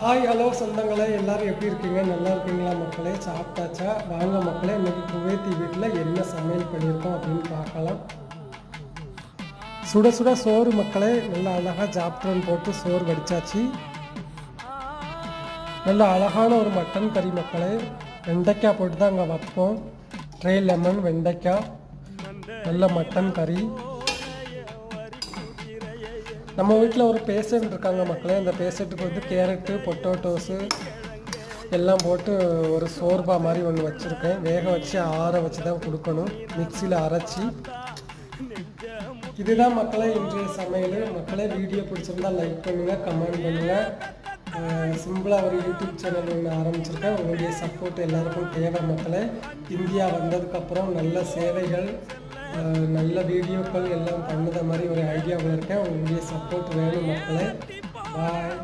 Hi hello சொந்தங்களே, எல்லோரும் எப்படி இருக்கீங்க? நல்லா இருக்கீங்களா மக்களே? சாப்பிட்டாச்சா? வாங்க மக்களே, இன்றைக்கி குவைத்தி வீட்டில் என்ன சமையல் பண்ணியிருக்கோம் அப்படின்னு பார்க்கலாம். சுட சுட சோறு மக்களே, நல்லா அழகாக ஜாப்ட்ரன் போட்டு சோறு வடித்தாச்சு. நல்ல அழகான ஒரு மட்டன் கறி மக்களே. வெண்டைக்காய் போட்டு தான் அங்கே வைப்போம். ட்ரே லெமன், வெண்டைக்காய், நல்ல மட்டன் கறி. நம்ம வீட்டில் ஒரு பேஷண்ட் இருக்காங்க மக்களே. அந்த பேஷண்ட்டுக்கு வந்து கேரட்டு, பொட்டோட்டோஸு எல்லாம் போட்டு ஒரு சோர்பா மாதிரி ஒன்று வச்சுருக்கேன். வேக வச்சு ஆற வச்சு தான் கொடுக்கணும், மிக்சியில் அரைச்சி. இதுதான் மக்களே இன்றைய சமையல். மக்களே, வீடியோ பிடிச்சிருந்தால் லைக் பண்ணுங்கள், கமெண்ட் பண்ணுங்கள். சிம்பிளாக ஒரு யூடியூப் சேனல் ஒன்று ஆரம்பிச்சிருக்கேன். உங்களுடைய சப்போர்ட் எல்லாருக்கும் தேவை மக்களே. இந்தியா வந்ததுக்கப்புறம் நல்ல சேவைகள், நல்ல வீடியோக்கள் எல்லாம் பண்ணுற மாதிரி ஒரு ஐடியாவில் இருக்கேன். உங்களுடைய சப்போர்ட் வேணும் மக்களே. பாய்.